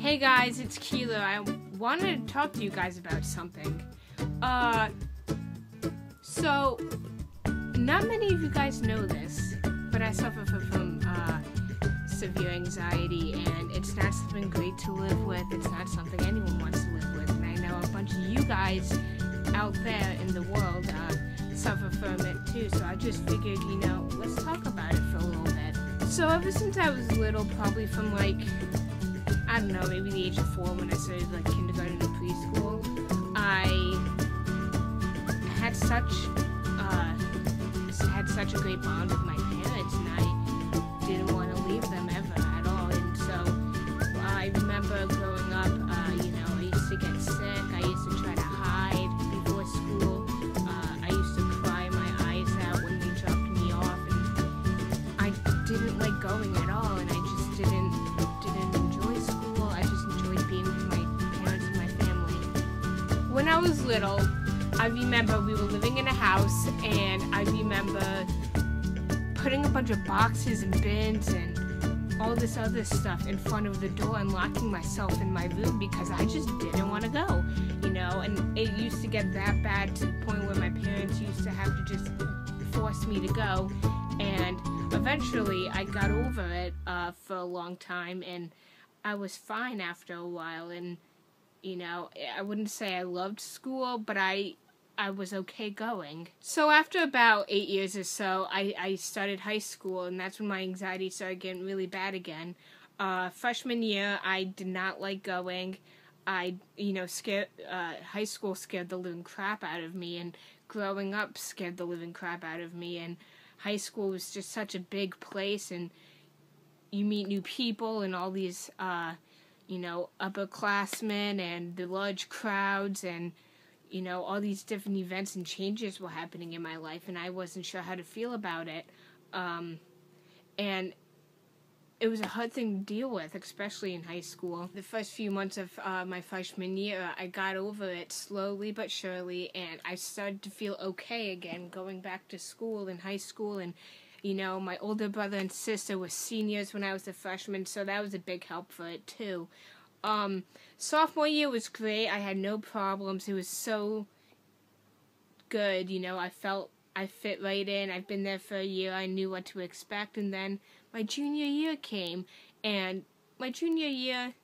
Hey guys, it's Keela. I wanted to talk to you guys about something. So, not many of you guys know this, but I suffer from severe anxiety, and it's not something great to live with. It's not something anyone wants to live with, and I know a bunch of you guys out there in the world suffer from it too, so I just figured, let's talk about it for a little bit. So ever since I was little, probably from I don't know, maybe the age of 4 when I started kindergarten and preschool, I had such a great bond with my parents, and I didn't want to leave them ever at all. And so I remember growing up, I used to get sick. I used to try to hide before school. I used to cry my eyes out when they dropped me off, and I didn't like going at all, and I just didn't enjoy school. I just enjoyed being with my parents and my family. When I was little, I remember we were living in a house, and I remember putting a bunch of boxes and bins and all this other stuff in front of the door and locking myself in my room because I just didn't want to go, and it used to get that bad to the point where my parents used to have to just force me to go, and eventually I got over it for a long time, and I was fine after a while, and I wouldn't say I loved school, but I was okay going. So after about 8 years or so, I started high school, and that's when my anxiety started getting really bad again. Freshman year, I did not like going. High school scared the living crap out of me, and growing up scared the living crap out of me, and high school was just such a big place, and you meet new people, and all these, upperclassmen, and the large crowds, and all these different events and changes were happening in my life, and I wasn't sure how to feel about it. And it was a hard thing to deal with, especially in high school. The first few months of my freshman year, I got over it slowly but surely, and I started to feel okay again going back to school in high school. And, my older brother and sister were seniors when I was a freshman, so that was a big help for it, too. Sophomore year was great. I had no problems. It was so good. I felt I fit right in. I've been there for a year. I knew what to expect. And then my junior year came, and my junior year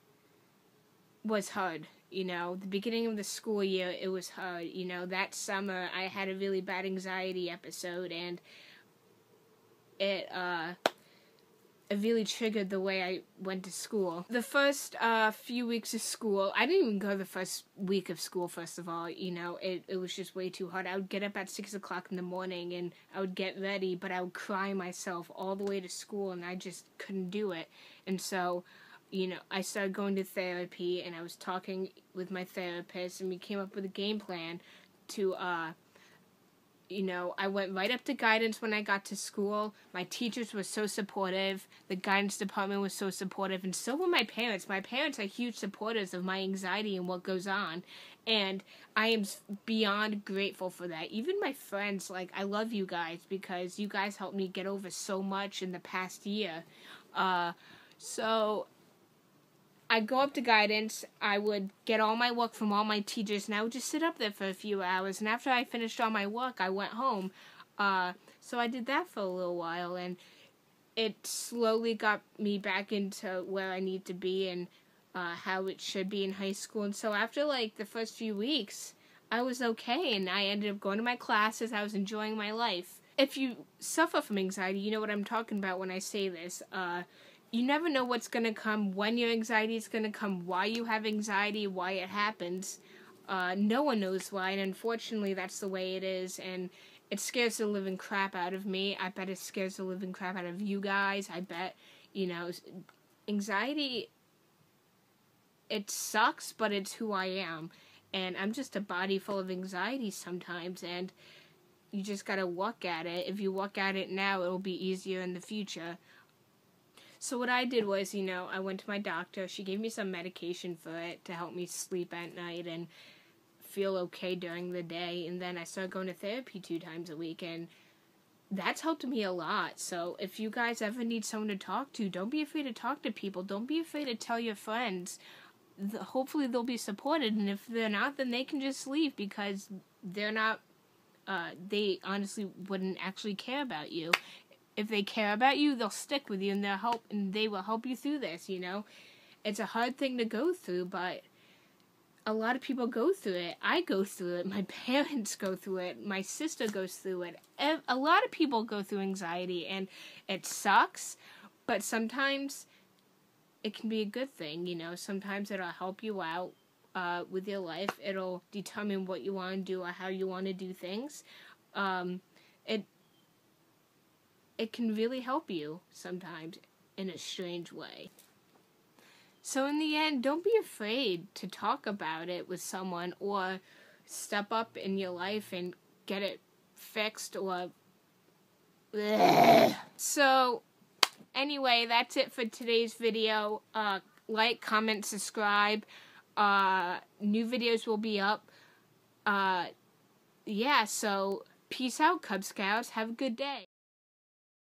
was hard. The beginning of the school year, it was hard. That summer I had a really bad anxiety episode, and it really triggered the way I went to school. The first few weeks of school, I didn't even go the first week of school, first of all. It was just way too hard. I would get up at 6 o'clock in the morning, and I would get ready, but I would cry myself all the way to school, and I just couldn't do it. And so, I started going to therapy, and I was talking with my therapist, and we came up with a game plan to, I went right up to guidance when I got to school. My teachers were so supportive. The guidance department was so supportive. And so were my parents. My parents are huge supporters of my anxiety and what goes on. And I am beyond grateful for that. Even my friends, I love you guys because you guys helped me get over so much in the past year. So I'd go up to guidance, I would get all my work from all my teachers, and I would just sit up there for a few hours, and after I finished all my work, I went home. So I did that for a little while, and it slowly got me back into where I need to be and how it should be in high school. And so after, the first few weeks, I was okay, and I ended up going to my classes. I was enjoying my life. If you suffer from anxiety, you know what I'm talking about when I say this. You never know what's going to come, when your anxiety is going to come, why you have anxiety, why it happens. No one knows why, and unfortunately that's the way it is, and it scares the living crap out of me. I bet it scares the living crap out of you guys. I bet, anxiety, it sucks, but it's who I am, and I'm just a body full of anxiety sometimes, and you just got to work at it. If you work at it now, it'll be easier in the future. So what I did was, I went to my doctor. She gave me some medication for it to help me sleep at night and feel okay during the day. And then I started going to therapy 2 times a week, and that's helped me a lot. So if you guys ever need someone to talk to, don't be afraid to talk to people. Don't be afraid to tell your friends. hopefully they'll be supported, and if they're not, then they can just leave, because they're not, they honestly wouldn't actually care about you. If they care about you, they'll stick with you, and they will help you through this, you know? It's a hard thing to go through, but a lot of people go through it. I go through it. My parents go through it. My sister goes through it. A lot of people go through anxiety, and it sucks, but sometimes it can be a good thing, you know? Sometimes it'll help you out with your life. It'll determine what you want to do or how you want to do things. It can really help you sometimes in a strange way. So in the end, don't be afraid to talk about it with someone, or step up in your life and get it fixed, or... So, anyway, that's it for today's video. Like, comment, subscribe. New videos will be up. Yeah, so peace out, Cub Scouts. Have a good day.